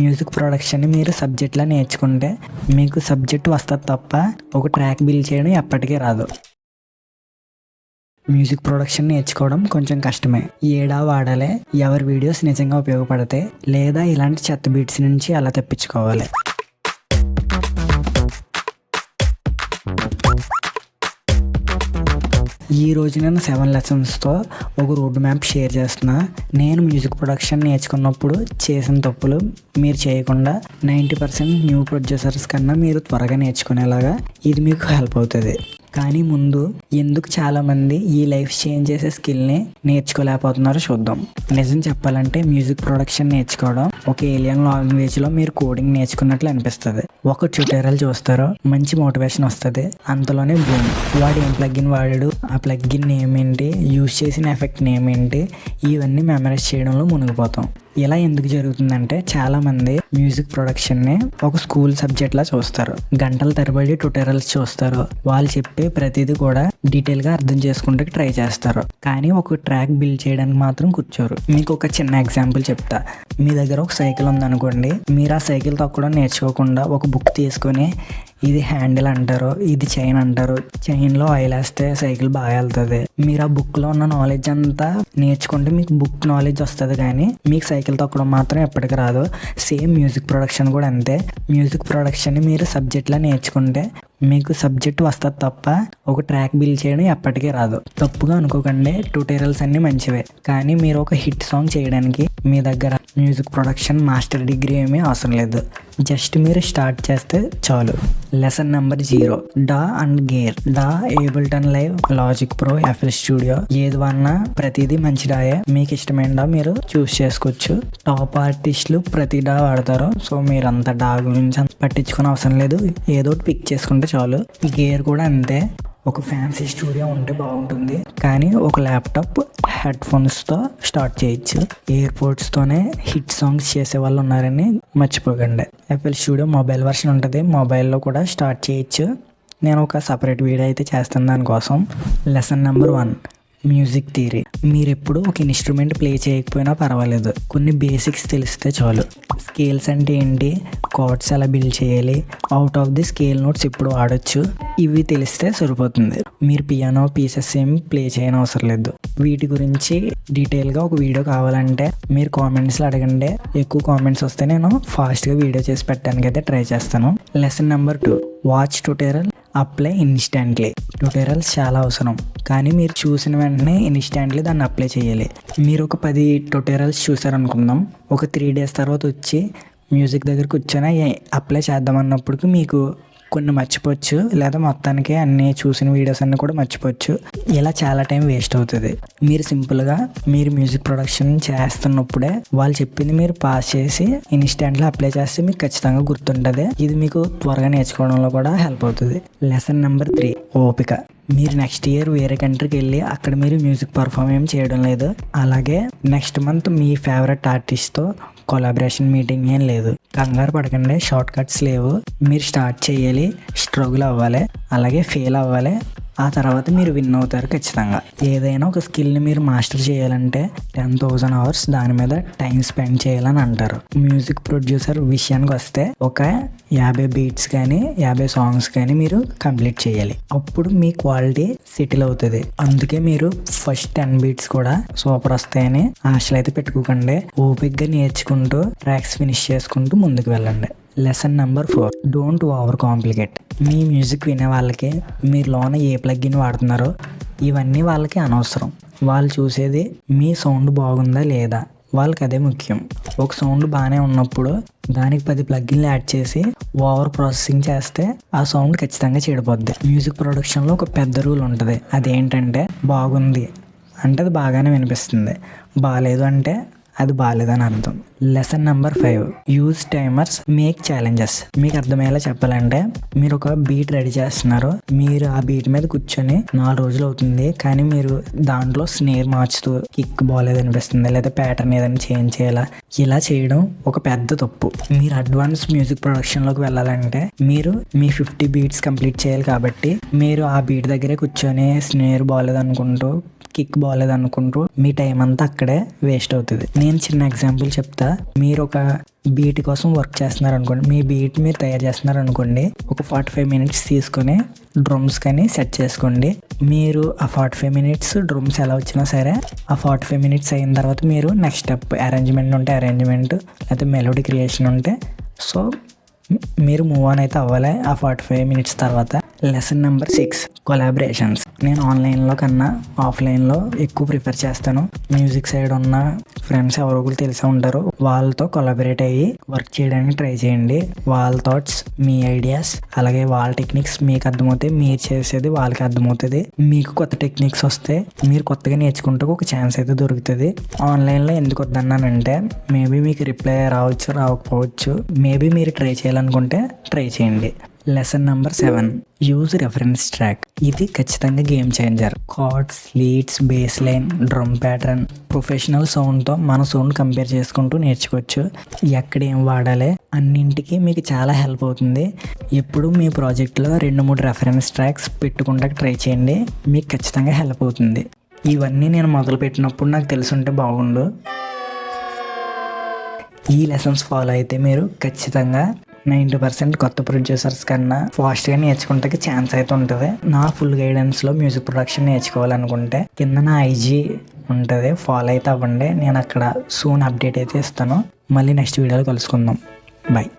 Music ప్రొడక్షన్ని మీరు సబ్జెక్ట్లా నేర్చుకుంటే మీకు సబ్జెక్ట్ వస్తుంది తప్ప ఒక ట్రాక్ బిల్డ్ చేయడం ఎప్పటికీ రాదు. మ్యూజిక్ ప్రొడక్షన్ నేర్చుకోవడం కొంచెం కష్టమే. ఏడా వాడాలి, ఎవరి వీడియోస్ నిజంగా ఉపయోగపడతాయి లేదా ఇలాంటి చెత్త బీట్స్ నుంచి ఎలా తప్పించుకోవాలి. ఈ రోజు నేను 7 లెసన్స్తో ఒక రోడ్ మ్యాప్ షేర్ చేస్తున్నా. నేను మ్యూజిక్ ప్రొడక్షన్ నేర్చుకున్నప్పుడు చేసిన తప్పులు మీరు చేయకుండా 90% న్యూ ప్రొడ్యూసర్స్ కన్నా మీరు త్వరగా నేర్చుకునేలాగా ఇది మీకు హెల్ప్ అవుతుంది. కానీ ముందు ఎందుకు చాలామంది ఈ లైఫ్ చేంజ్ చేసే స్కిల్ని నేర్చుకోలేకపోతున్నారో చూద్దాం. నిజం చెప్పాలంటే మ్యూజిక్ ప్రొడక్షన్ నేర్చుకోవడం ఒక ఏలియన్ లాంగ్వేజ్లో మీరు కోడింగ్ నేర్చుకున్నట్లు అనిపిస్తుంది. ఒక ట్యూటోరియల్ చూస్తారో మంచి మోటివేషన్ వస్తుంది, అంతలోనే బూమ్, వాడు ఏం ప్లగ్గిన్ వాడాడు, ఆ ప్లగ్గిన్ నేమ్ ఏంటి, యూజ్ చేసిన ఎఫెక్ట్ నేమ్ ఏంటి, ఇవన్నీ మెమరైజ్ చేయడంలో మునిగిపోతాం. ఇలా ఎందుకు జరుగుతుందంటే చాలామంది మ్యూజిక్ ప్రొడక్షన్ని ఒక స్కూల్ సబ్జెక్ట్లా చూస్తారు. గంటల తరబడి ట్యూటోరియల్స్ చూస్తారు. వాళ్ళు చెప్పే ప్రతిదీ కూడా డీటెయిల్గా అర్థం చేసుకుంటే ట్రై చేస్తారు, కానీ ఒక ట్రాక్ బిల్డ్ చేయడానికి మాత్రం కూర్చోరు. మీకు ఒక చిన్న ఎగ్జాంపుల్ చెప్తా. మీ దగ్గర ఒక సైకిల్ ఉందనుకోండి, మీరు ఆ సైకిల్ తొక్కడం నేర్చుకోకుండా ఒక బుక్ తీసుకొని ఇది హ్యాండిల్ అంటారు, ఇది చైన్ అంటారు, చైన్లో ఆయిల్ వేస్తే సైకిల్ బాగా వెళ్తుంది, మీరు ఆ బుక్లో ఉన్న నాలెడ్జ్ అంతా నేర్చుకుంటే మీకు బుక్ నాలెడ్జ్ వస్తుంది, కానీ మీకు సైకిల్ తొక్కడం మాత్రం ఎప్పటికీ రాదు. సేమ్ మ్యూజిక్ ప్రొడక్షన్ కూడా అంతే. మ్యూజిక్ ప్రొడక్షన్ని మీరు సబ్జెక్ట్లా నేర్చుకుంటే మీకు సబ్జెక్ట్ వస్తుంది తప్ప ఒక ట్రాక్ బిల్డ్ చేయడం ఎప్పటికీ రాదు. తప్పుగా అనుకోకండి, ట్యూటోరియల్స్ అన్నీ మంచివే, కానీ మీరు ఒక హిట్ సాంగ్ చేయడానికి మీ దగ్గర మ్యూజిక్ ప్రొడక్షన్ మాస్టర్ డిగ్రీ ఏమీ అవసరం లేదు. జస్ట్ మీరు స్టార్ట్ చేస్తే చాలు. లెసన్ నెంబర్ 0, డా అండ్ గేర్. డా, Ableton Live, Logic Pro, FL Studio ఏది వాడినా ప్రతిదీ మంచి డాయే. మీకు ఇష్టమైన డా మీరు చూస్ చేసుకోవచ్చు. టాప్ ఆర్టిస్టులు ప్రతి డా వాడతారు, సో మీరు అంత డా గురించి పట్టించుకునే అవసరం లేదు, ఏదో ఒకటి పిక్ చేసుకుంటే చాలు. గేర్ కూడా అంతే. ఒక ఫ్యాన్సీ స్టూడియో ఉంటే బాగుంటుంది, కానీ ఒక ల్యాప్టాప్, హెడ్ ఫోన్స్తో స్టార్ట్ చేయొచ్చు. ఎయిర్పోర్ట్స్తోనే హిట్ సాంగ్స్ చేసే వాళ్ళు ఉన్నారని మర్చిపోకండి. FL స్టూడియో మొబైల్ వర్షన్ ఉంటుంది, మొబైల్లో కూడా స్టార్ట్ చేయొచ్చు. నేను ఒక సపరేట్ వీడియో అయితే చేస్తాను దానికోసం. Lesson number 1, music theory. మీరు ఎప్పుడు ఒక ఇన్స్ట్రుమెంట్ ప్లే చేయకపోయినా పర్వాలేదు, కొన్ని బేసిక్స్ తెలిస్తే చాలు. స్కేల్స్ అంటే ఏంటి, కార్డ్స్ ఎలా బిల్డ్ చేయాలి, out of the scale notes ఎప్పుడు వాడచ్చు, ఇవి తెలిస్తే సరిపోతుంది. మీరు పియానో పీసెస్ ఏమి ప్లే చేయని అవసరం లేదు. వీటి గురించి డీటెయిల్గా ఒక వీడియో కావాలంటే మీరు కామెంట్స్లో అడగండి. ఎక్కువ కామెంట్స్ వస్తే నేను ఫాస్ట్గా వీడియో చేసి పెట్టడానికి అయితే ట్రై చేస్తాను. Lesson number 2, watch tutorial, apply instantly. Tutorials చాలా అవసరం, కానీ మీరు చూసిన వెంటనే ఇన్స్టాంట్లీ దాన్ని అప్లై చేయాలి. మీరు ఒక 10 ట్యూటోరియల్స్ చూసారనుకుందాం, ఒక 3 డేస్ తర్వాత వచ్చి మ్యూజిక్ దగ్గర కూర్చొని అప్లై చేద్దామన్నప్పటికీ మీకు కొన్ని మర్చిపోవచ్చు, లేదా మొత్తానికి అన్నీ చూసిన వీడియోస్ అన్నీ కూడా మర్చిపోవచ్చు. ఇలా చాలా టైం వేస్ట్ అవుతుంది. మీరు సింపుల్గా మీరు మ్యూజిక్ ప్రొడక్షన్ చేస్తున్నప్పుడే వాళ్ళు చెప్పింది మీరు పాస్ చేసి ఇన్స్టాంట్లో అప్లై చేస్తే మీకు ఖచ్చితంగా గుర్తుంటుంది. ఇది మీకు త్వరగా నేర్చుకోవడంలో కూడా హెల్ప్ అవుతుంది. లెసన్ నెంబర్ 3, ఓపిక. మీరు నెక్స్ట్ ఇయర్ వేరే కంట్రీకి వెళ్ళి అక్కడ మీరు మ్యూజిక్ పర్ఫామ్ ఏం చేయడం లేదు, అలాగే నెక్స్ట్ మంత్ మీ ఫేవరెట్ ఆర్టిస్ట్తో కొలాబరేషన్ మీటింగ్ ఏం లేదు. కంగారు పడకండి, షార్ట్ కట్స్ లేవు. మీరు స్టార్ట్ చేయాలి, స్ట్రగుల్ అవ్వాలి, అలాగే ఫెయిల్ అవ్వాలి, ఆ తర్వాత మీరు విన్ అవుతారు ఖచ్చితంగా. ఏదైనా ఒక స్కిల్ని మీరు మాస్టర్ చేయాలంటే 10,000 అవర్స్ దాని మీద టైం స్పెండ్ చేయాలని అంటారు. మ్యూజిక్ ప్రొడ్యూసర్ విషయానికి వస్తే ఒక 50 బీట్స్ కానీ 50 సాంగ్స్ కానీ మీరు కంప్లీట్ చేయాలి, అప్పుడు మీ క్వాలిటీ సెటిల్ అవుతుంది. అందుకే మీరు ఫస్ట్ 10 బీట్స్ కూడా సూపర్ వస్తాయని ఆశలు అయితే పెట్టుకోకండి. ఓపిక్గా నేర్చుకుంటూ ట్రాక్స్ ఫినిష్ చేసుకుంటూ ముందుకు వెళ్ళండి. Lesson number 4, don't over complicate. Me music వినే వాళ్ళకి మీరు లోన ఏ ప్లగ్గిన్ వాడుతున్నారో ఇవన్నీ వాళ్ళకి అనవసరం. వాళ్ళు చూసేది మీ సౌండ్ బాగుందా లేదా, వాళ్ళకి అదే ముఖ్యం. ఒక సౌండ్ బాగానే ఉన్నప్పుడు దానికి 10 ప్లగ్గిన్లు యాడ్ చేసి ఓవర్ ప్రాసెసింగ్ చేస్తే ఆ సౌండ్ ఖచ్చితంగా చెడిపోద్ది. మ్యూజిక్ ప్రొడక్షన్లో ఒక పెద్ద రూల్ ఉంటుంది, అదేంటంటే బాగుంది అంటే అది బాగానే వినిపిస్తుంది, బాగాలేదు అంటే అది బాగాలేదని అర్థం. Lesson number 5, use timers, make challenges. మీకు అర్థమయ్యేలా చెప్పాలంటే మీరు ఒక బీట్ రెడీ చేస్తున్నారు, మీరు ఆ బీట్ మీద కూర్చొని 4 రోజులు అవుతుంది, కానీ మీరు దాంట్లో స్నేర్ మార్చుతూ కిక్ బాగాలేదు అనిపిస్తుంది, లేదా ప్యాటర్న్ ఏదైనా చేంజ్ చేయాలా, ఇలా చేయడం ఒక పెద్ద తప్పు. మీరు అడ్వాన్స్ మ్యూజిక్ ప్రొడక్షన్లోకి వెళ్ళాలంటే మీరు మీ 50 బీట్స్ కంప్లీట్ చేయాలి. కాబట్టి మీరు ఆ బీట్ దగ్గరే కూర్చొని స్నేర్ బాగాలేదు అనుకుంటూ కిక్ బాగాలేదు అనుకుంటూ మీ టైం అంతా అక్కడే వేస్ట్ అవుతుంది. నేను చిన్న ఎగ్జాంపుల్ చెప్తా. మీరు ఒక బీట్ కోసం వర్క్ చేస్తున్నారు అనుకోండి, మీ బీట్ మీరు తయారు చేస్తున్నారు అనుకోండి, ఒక 45 మినిట్స్ తీసుకొని డ్రమ్స్ కానీ సెట్ చేసుకోండి. మీరు ఆ 45 మినిట్స్ డ్రమ్స్ ఎలా వచ్చినా సరే, ఆ 45 మినిట్స్ అయిన తర్వాత మీరు నెక్స్ట్ స్టెప్ అరేంజ్మెంట్ ఉంటే అరేంజ్మెంట్, లేకపోతే మెలోడీ క్రియేషన్ ఉంటే సో మీరు మూవ్ ఆన్ అయితే అవ్వాలి ఆ 45 మినిట్స్ తర్వాత. Lesson number 6, collaborations. నేను ఆన్లైన్లో కన్నా ఆఫ్లైన్లో ఎక్కువ ప్రిఫర్ చేస్తాను. మ్యూజిక్ సైడ్ ఉన్న ఫ్రెండ్స్ ఎవరో ఒకరు తెలిసే ఉంటారు, వాళ్ళతో కొలాబరేట్ అయ్యి వర్క్ చేయడానికి ట్రై చేయండి. వాళ్ళ థాట్స్, మీ ఐడియాస్, అలాగే వాళ్ళ టెక్నిక్స్ మీకు అర్థమవుతాయి, మీరు చేసేది వాళ్ళకి అర్థమవుతుంది. మీకు కొత్త టెక్నిక్స్ వస్తే మీరు కొత్తగా నేర్చుకుంటూ ఒక ఛాన్స్ అయితే దొరుకుతుంది. ఆన్లైన్లో ఎందుకు వద్దన్నానంటే, మేబీ మీకు రిప్లై రావచ్చు, రాకపోవచ్చు, మేబీ మీరు ట్రై చేయాలనుకుంటే ట్రై చేయండి. Lesson number 7, use reference track. ఇది ఖచ్చితంగా game changer. Chords, leads, bass line, drum pattern, professional సౌండ్తో మన సౌండ్ కంపేర్ చేసుకుంటూ నేర్చుకోవచ్చు. ఎక్కడ ఏం వాడాలి అన్నింటికి మీకు చాలా హెల్ప్ అవుతుంది. ఎప్పుడు మీ ప్రాజెక్ట్లో 2-3 రెఫరెన్స్ ట్రాక్స్ పెట్టుకుంటా ట్రై చేయండి, మీకు ఖచ్చితంగా హెల్ప్ అవుతుంది. ఇవన్నీ నేను మొదలు పెట్టినప్పుడు నాకు తెలుసుంటే బాగుండు. ఈ లెసన్స్ ఫాలో అయితే మీరు ఖచ్చితంగా 90% కొత్త ప్రొడ్యూసర్స్ కన్నా ఫాస్ట్గా నేర్చుకుంటే ఛాన్స్ అయితే ఉంటుంది. నా ఫుల్ గైడెన్స్లో మ్యూజిక్ ప్రొడక్షన్ నేర్చుకోవాలనుకుంటే కింద నా IG ఉంటుంది, ఫాలో అయితే అవ్వండి. నేను అక్కడ సూన్ అప్డేట్ అయితే ఇస్తాను. మళ్ళీ నెక్స్ట్ వీడియోలో కలుసుకుందాం. బాయ్.